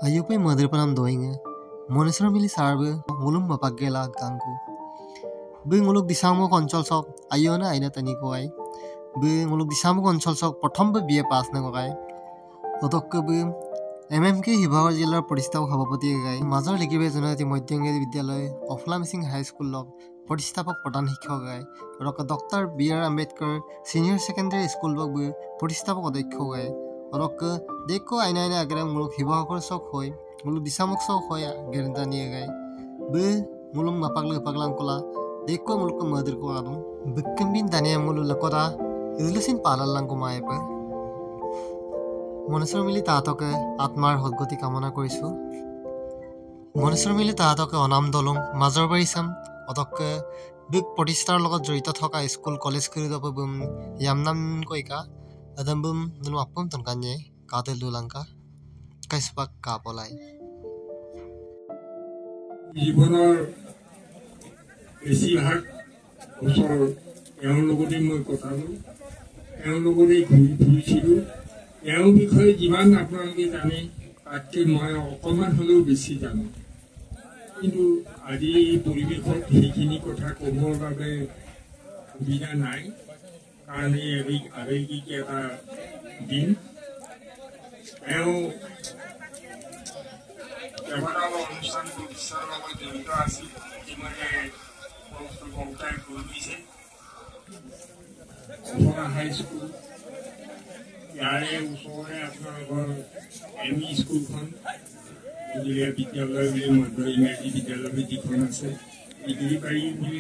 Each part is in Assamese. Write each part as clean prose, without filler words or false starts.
Ayo pe mother panam doinge. Monesor mili sarbe mulum mapagela gangku. Be nguluk disamo konchol sok ayo na aina tani ko ai. Be nguluk disamo konchol sok prothom be BA pass na ko ai. Otokke be MMK Hibawar জিলাৰ প্ৰতিষ্ঠাপক সভাপতি গাই মাজৰ লিখিবে জনজাতি মধ্যংগী বিদ্যালয় অফলা মিছিং হাই স্কুল প্ৰতিষ্ঠাপক প্ৰধান শিক্ষক গাই doctor BR Ambedkar senior secondary school প্ৰতিষ্ঠাপক অধ্যক্ষ গাই দেখো আইনা আইনা আগৰে মুলক হিবাহকৰ চক হয় মুলক দিছামক চক হয় গেৰেন্টা নিয়ে গাই বে মুলক পাগলাং কলা দেখো মুলক মদৰ কো আদু বিকম্বিন দানিয়া মুলক লকৰা ইজলসিন পালালাং কো মায়েপে মনেশ্বৰ মিলি তাহাতকে আত্মাৰ সদ্গতি কামনা কৰিছো মনেশ্বৰ মিলি তাহাতকে অনাম দলং মাজৰ বাৰী চাম অতকে বিগ প্ৰতিষ্ঠাৰ লগত জড়িত থকা স্কুল কলেজ কৰি দব বুম ইয়ামনাম কৈকা আদম বুম নুন আপম তনকাnye কাতে দুলাংকা কাইসপাক কাপলাই জীৱনৰ বেছিভাগ বছৰ এওঁৰ লগতে মই কটালো এওঁৰ লগতে ঘূৰি ফুৰিছিলোঁ এওঁৰ বিষয়ে যিমান আপোনালোকে জানে তাতকৈ মই অকণমান হ'লেও বেছি জানো কিন্তু আজি এই পৰিৱেশত সেইখিনি কথা ক'বৰ বাবে সুবিধা নাই কাৰণ এই আৱেগিক এটা দিন এওঁ কেইবাটাও অনুষ্ঠান প্ৰতিষ্ঠাৰ লগত জড়িত আছিল ইতিমধ্যে কংকাই কৈ দিছে হাই স্কুল ইয়াৰে ওচৰৰে আপোনালোকৰ ME স্কুলখন মজলীয়া বিদ্যালয় বুলি মধ্য ইংৰাজী বিদ্যালয় যিখন আছে ডিগ্ৰীবাৰী বুলি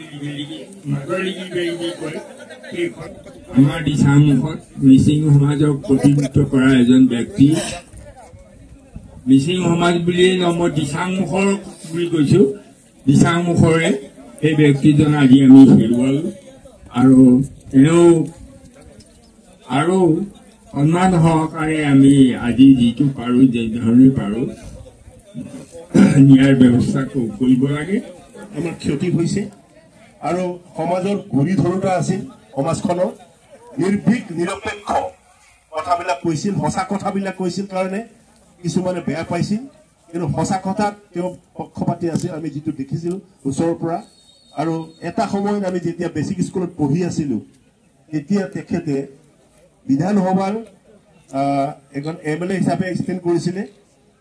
মাদলিগিবাৰী বুলি কয় সেইখন আমাৰ দিছাংমুখত মিচিং সমাজক প্ৰতিনিধিত্ব কৰা এজন ব্যক্তি মিচিং সমাজ বুলিয়ে মই দিছাংমুখৰ বুলি কৈছো দিছাংমুখৰে সেই ব্যক্তিজন আজি আমি হেৰুৱালো আৰু তেওঁ আৰু সন্মান সহকাৰে আমি আজি যিটো পাৰো যে ধৰণে পাৰো ন্যায়ৰ ব্যৱস্থা কৰিব লাগে আমাৰ ক্ষতি হৈছে আৰু সমাজৰ গুৰি ধৰোতা আছিল সমাজখনৰ নিৰ্ভীক নিৰপেক্ষ কথাবিলাক কৈছিল সঁচা কথাবিলাক কৈছিল কাৰণে কিছুমানে বেয়া পাইছিল কিন্তু সঁচা কথাত তেওঁ পক্ষপাতি আছিল আমি যিটো দেখিছিলোঁ ওচৰৰ পৰা আৰু এটা সময়ত আমি যেতিয়া বেছিক স্কুলত পঢ়ি আছিলোঁ তেতিয়া তেখেতে বিধানসভাৰ এজন MLA হিচাপে এক্সটেণ্ড কৰিছিলে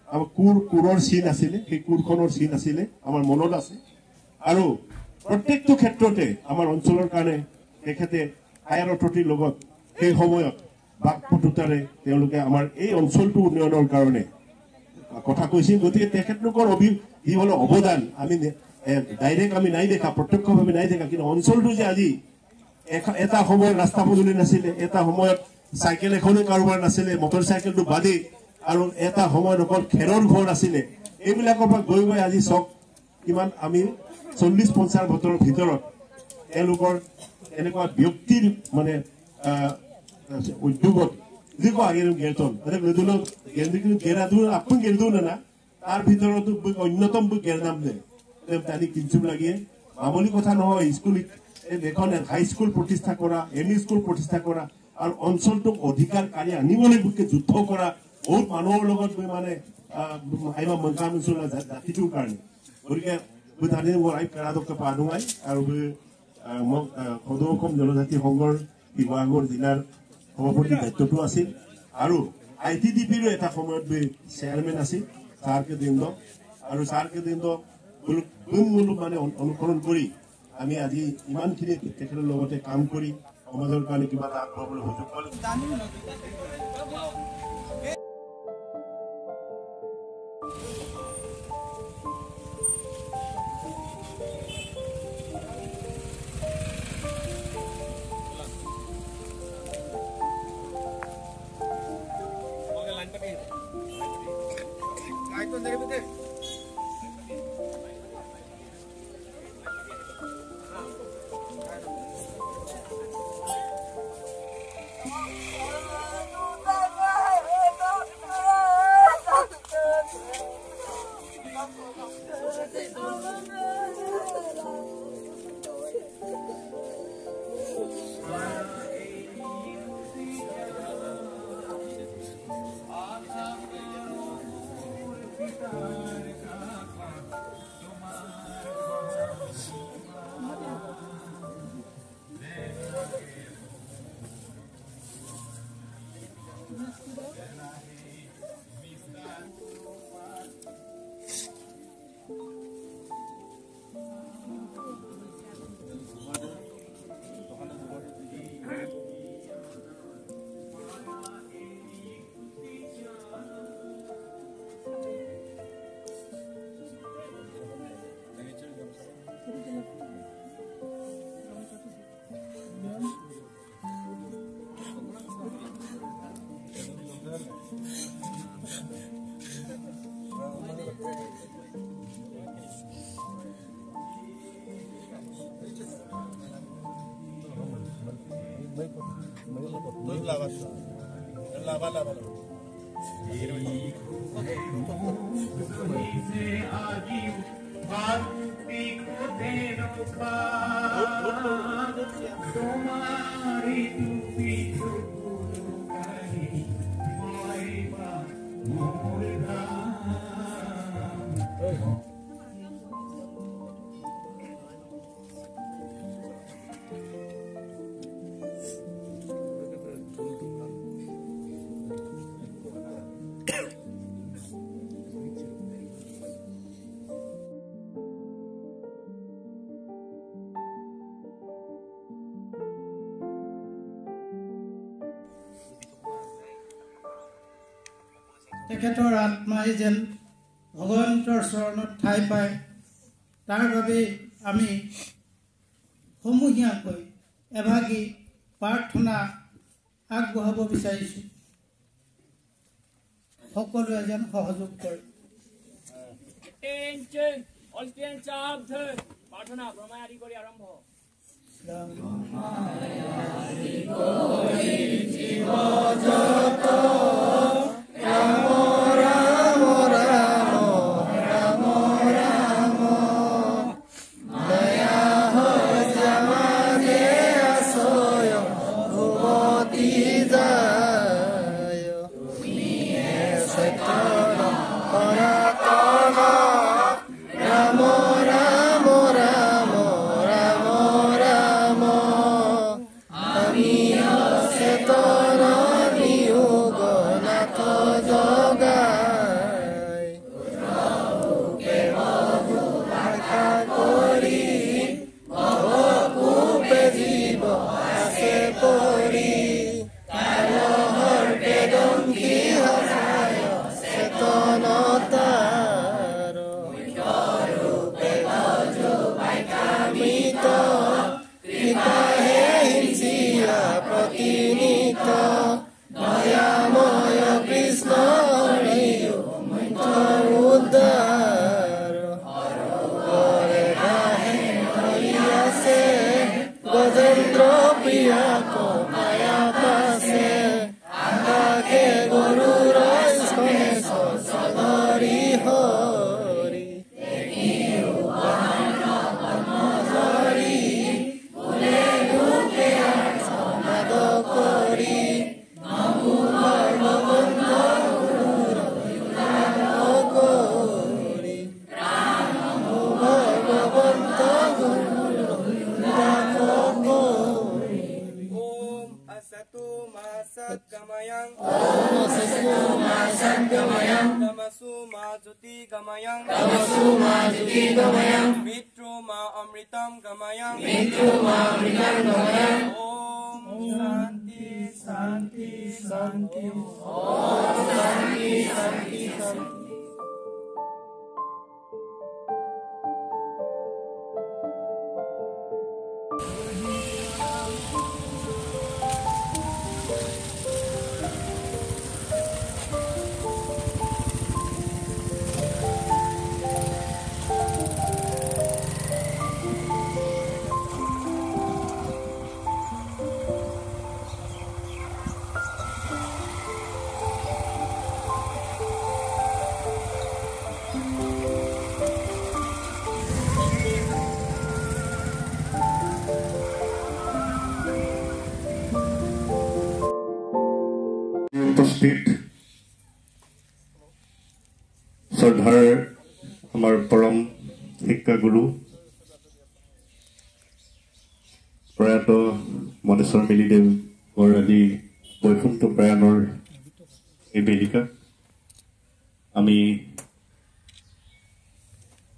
আমাৰ কুৰৰ চিন আছিলে সেই কুৰখনৰ চিন আছিলে আমাৰ মনত আছে আৰু প্ৰত্যেকটো ক্ষেত্ৰতে আমাৰ অঞ্চলৰ কাৰণে তেখেতে হায়াৰ অথৰিটিৰ লগত সেই সময়ত বাকপটুতাৰে তেওঁলোকে আমাৰ এই অঞ্চলটো উন্নয়নৰ কাৰণে কথা কৈছিল গতিকে তেখেতলোকৰ যি হ'ল অৱদান আমি ডাইৰেক্ট আমি নাই দেখা প্ৰত্যক্ষভাৱে নাই দেখা কিন্তু অঞ্চলটো যে আজি এটা সময়ত ৰাস্তা পদূলি নাছিলে এটা সময়ত চাইকেল এখনো কাৰোবাৰ নাছিলে মটৰ চাইকেলটো বাদেই আৰু এটা সময়ত অকল খেৰৰ ঘৰ আছিলে এইবিলাকৰ পৰা গৈ গৈ আজি চক কিমান আমি 40-50 বছৰৰ ভিতৰত এওঁলোকৰ এনেকুৱা ব্যক্তিৰ মানে উদ্যোগত যিকো আগেৰ গেৰতন আপোন গেৰদো না তাৰ ভিতৰতো অন্যতম গেৰনাম দে তানি কিনচুম লাগে মামুলি কথা নহয় স্কুল এখন হাই স্কুল প্ৰতিষ্ঠা কৰা ME স্কুল প্ৰতিষ্ঠা কৰা আৰু অঞ্চলটোক অধিকাৰ কাঢ়ি আনিবলৈ যুদ্ধ কৰা বহুত মানুহৰ লগত মানে আইমা মনকাম জাতিটোৰ কাৰণে গতিকে বুধানি মোৰ আই পেৰাদক পানুৱাই আৰু মোক সদৌ অসম জনজাতি সংঘৰ শিৱসাগৰ জিলাৰ সভাপতি দায়িত্বটো আছিল আৰু ITDPৰো এটা সময়ত চেয়াৰমেন আছিল ছাৰকে দিন্দ আৰু ছাৰকে দিন্দ মানে অনুসৰণ কৰি আমি আজি ইমানখিনি তেখেতৰ লগতে কাম কৰি সমাজৰ কাৰণে কিবা এটা আগবঢ়াবলৈ সুযোগ পালোঁ তেখেতৰ আত্মাই যেন ভগৱন্তৰ চৰণত ঠাই পায় তাৰ বাবে আমি সমূহীয়াকৈ এভাগী প্ৰাৰ্থনা আগবঢ়াব বিচাৰিছোঁ সকলোৱে যেন সহযোগ কৰে প্ৰাৰ্থনা ব্ৰহ্মাই আদি কৰি আৰম্ভ শ্ৰদ্ধাৰ আমাৰ পৰম শিক্ষাগুৰু প্ৰয়াত মনেশ্বৰ মেলিদেৱৰ আজি বৈকুণ্ঠ প্ৰয়াণৰ এই বেদিকা আমি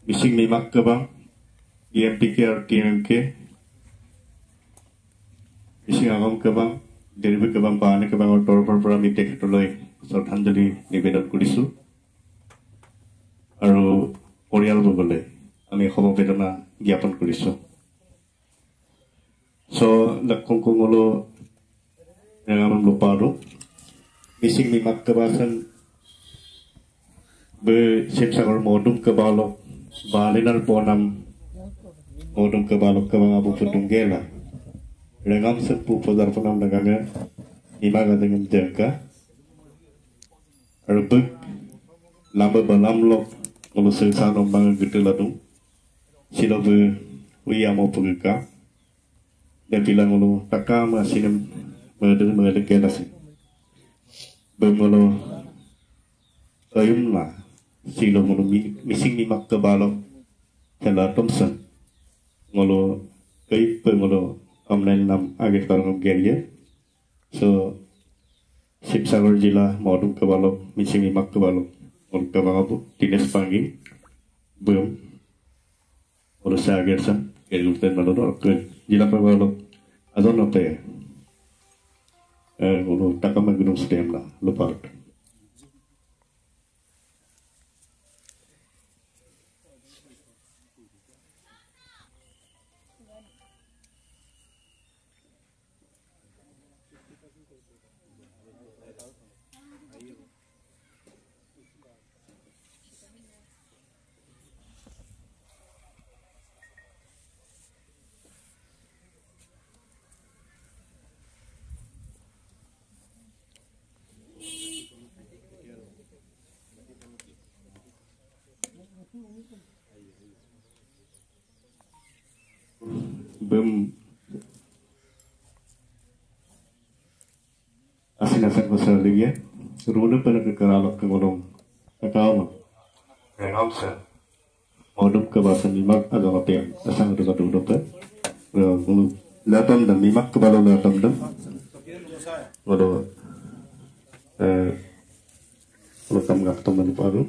মিচিং নিমাক কেবাং EMPK আৰু TMK মিচিং আগম কেবাং দেৰিবি কেবাং বাহানি কেবাঙৰ তৰফৰ পৰা আমি তেখেতলৈ শ্ৰদ্ধাঞ্জলি নিবেদন কৰিছোঁ আৰু পৰিয়ালবৰ্গলৈ আমি সমবেদনা জ্ঞাপন কৰিছোঁ lakungkungolo rengamon lupado mising ni makkabasan be sipsagor modum kabalo balinar ponam modum kabalo kabang abu putunggela rengam sepu podarpanam naganga imaga dengan jaga arbek lamba balamlo ngolo sesano bang giteladu silobe uyamo pugika dan bilang ulu takam asin mengenai kelas bengolo ayumla silo mulu missing ni makka balok tela Thompson ngolo kai pengolo online nam age karong geria so Sipsagar jila modum kebalok missing ni makka balok ngolo kebangapu Dines Panggi bem ngolo sagersan gerulten malodor ke jila pebalok adon apa ya ngolo takama gunung stem lah lupa bem asin-asin ko sa ligya runa pa nagkakaralak ka ngulong nakama rengaw sa modum ka ba sa nimak aga kapya asang ito katulog ka latam dam nimak ka balo latam dam walo latam gaktam na paru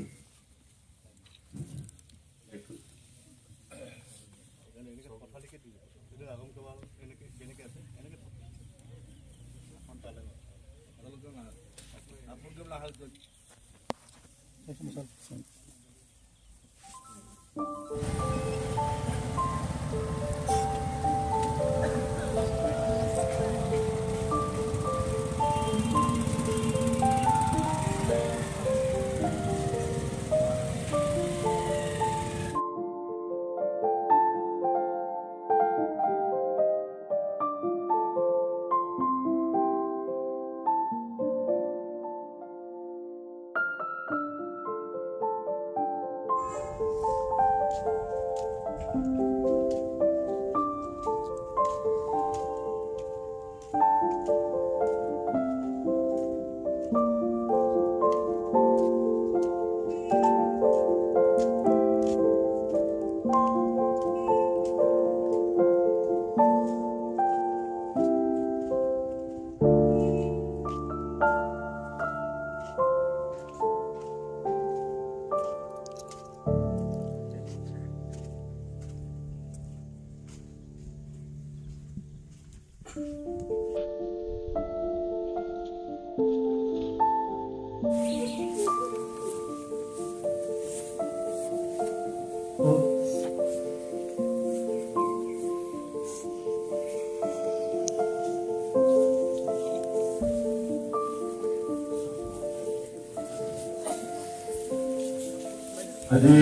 আজি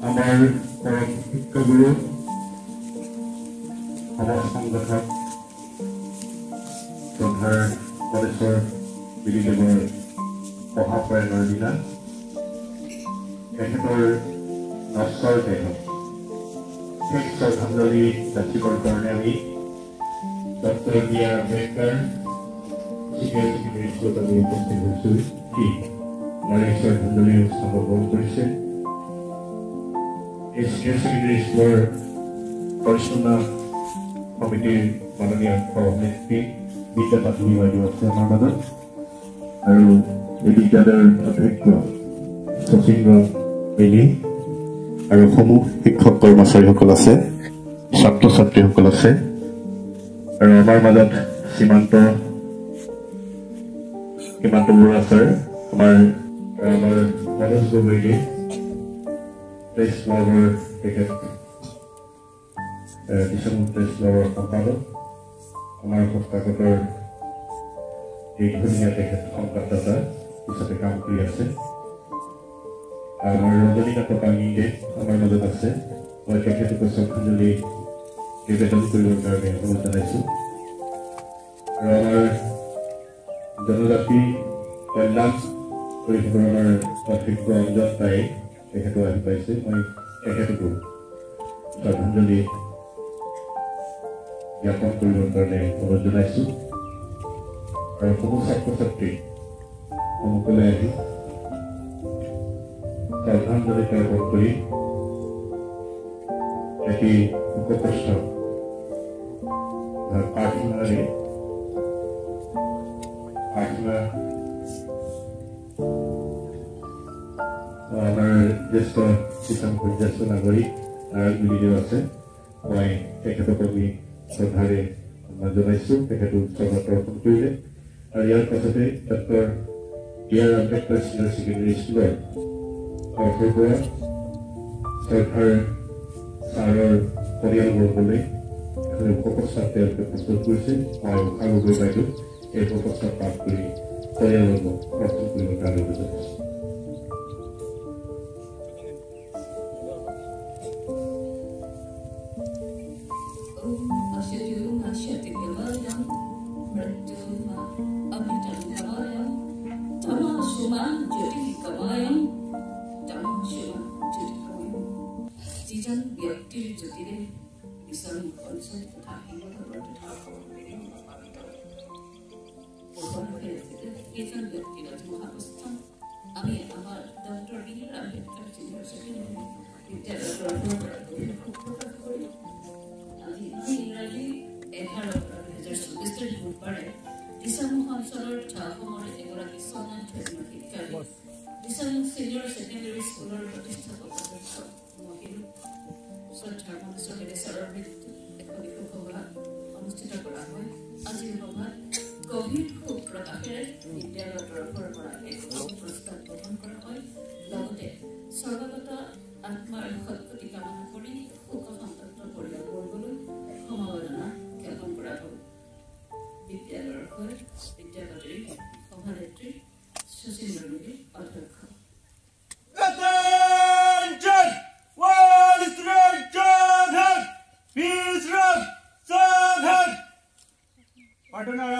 আমাৰ শিক্ষাগুৰু সমাজ সংগঠক শ্ৰদ্ধাৰ মনেশ্বৰ মেলিদেৱৰ পঢ়া প্ৰয়াণৰ দিনা তেখেতৰ নশ্বৰ দেহ শেষ শ্ৰদ্ধাঞ্জলি যাচিবৰ কাৰণে আমি doctor B R Ambedkar senior secondary স্কুলত আমি উপস্থিত হৈছোঁ সভানেত্ৰী নাৰী শ্ৰদ্ধাঞ্জলি অনুষ্ঠানত গ্ৰহণ কৰিছে। এই চিনিয়ৰ ছেকেণ্ডেৰী স্কুলৰ পৰিচালনা সমিতিৰ মাননীয় সভানেত্ৰী বিদ্যা পাটুনী বাইদেউ আছে আমাৰ মাজত, আৰু এই বিদ্যালয়ৰ অধ্যক্ষ শচীন্দ্ৰ মেলি আৰু সমূহ শিক্ষক কৰ্মচাৰীসকল আছে, ছাত্ৰ ছাত্ৰীসকল আছে, আৰু আমাৰ মাজত সীমান্ত বৰুৱা ছাৰ, আমাৰ মনোজ গগৈয়ে প্ৰেছ ক্লাবৰ তেখেত দিশামুখ প্ৰেছ ক্লাবৰ সম্পাদক, আমাৰ সংস্থাগতৰ দীৰ্ঘদিনীয়া তেখেত সংবাদদাতা হিচাপে কাম কৰি আছে। আমাৰ ৰজনীকান্ত কাঙীয়ে আমাৰ মাজত আছে। মই তেখেতক শ্ৰদ্ধাঞ্জলি নিবেদন কৰিবৰ কাৰণে অনুৰোধ জনাইছোঁ। আৰু আমাৰ জনজাতি কল্যাণ পৰিষদৰ অধ্যক্ষ অঞ্জন তাই তেখেতো আহি পাইছে। মই তেখেতকো শ্ৰদ্ধাঞ্জলি জ্ঞাপন কৰিবৰ কাৰণে অনুৰোধ জনাইছোঁ। আৰু সমূহ ছাত্ৰ ছাত্ৰী সকলে আহি শ্ৰদ্ধাঞ্জলি জ্ঞাপন কৰি এটি মুখপ্ৰস্থ প্ৰাৰ্থনাৰে আমাৰ জ্যেষ্ঠ জ্যেষ্ঠ নাগৰিক নাৰায়ণ মিলিদেউ আছে। মই তেখেতক আমি শ্ৰদ্ধাৰে সন্মান জনাইছোঁ। তেখেতে উৎসৱত দৰ্শন কৰিলে। আৰু ইয়াৰ পাছতে doctor BR. Ambedkar senior secondary স্কুলৰ তৰফৰ পৰা শ্ৰদ্ধাৰ ছাৰৰ পৰিয়ালবৰ্গলৈ এখন উপপ্ৰস্তাৱ তেওঁলোকে প্ৰস্তুত কৰিছে। মই উষা গগৈ বাইদেউ এই উপপ্ৰস্তাৱ পাঠ কৰি পৰিয়ালবৰ্গক প্ৰস্তুত কৰিবৰ কাৰণে অনুৰোধ জনাইছোঁ। যিজন ব্যক্তিৰ জ্যোতিৰে বিশ্বৰ অঞ্চল তথা এইজন ব্যক্তিৰ মহাপ্ৰস্থান আমি আমাৰ doctor BR. Ambedkar senior secondary বিদ্যালয়ৰ প্ৰকাশ কৰি আজি ইংৰাজী 11/2024 তাৰিখ বুধবাৰে দিছামুখ অঞ্চলৰ ঠাসমূহৰ এগৰাকী স্বনামধন্য শিক্ষাৰ্থী দিছামুখ চিনিয়ৰ ছেকেণ্ডেৰী স্কুলৰ প্ৰতিষ্ঠাপক অধ্যক্ষ শ্ৰদ্ধাৰ মনোজেৰে ছাৰৰ মৃত্যু এখন শোকসভা অনুষ্ঠিত কৰা হয়। আজিৰ সভাত গভীৰ শোক প্ৰকাশেৰে বিদ্যালয়ৰ তৰফৰ পৰা এক প্ৰস্তাৱ গ্ৰহণ কৰা হয়। লগতে স্বৰ্গগত আত্মাৰ সৎগতি কামনা কৰি শোকসন্তপ্ত পৰিয়ালবৰ্গলৈ সমবেদনা জ্ঞাপন কৰা হ'ল। বিদ্যালয়ৰ হৈ বিদ্যাপতিৰ সভানেত্ৰী শচীন্দ্ৰ মেধিৰ অধ্যক্ষ। পাটনাৰ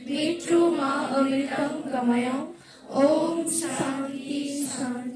Mitru ma amritam gamayam. Om Shanti Shanti.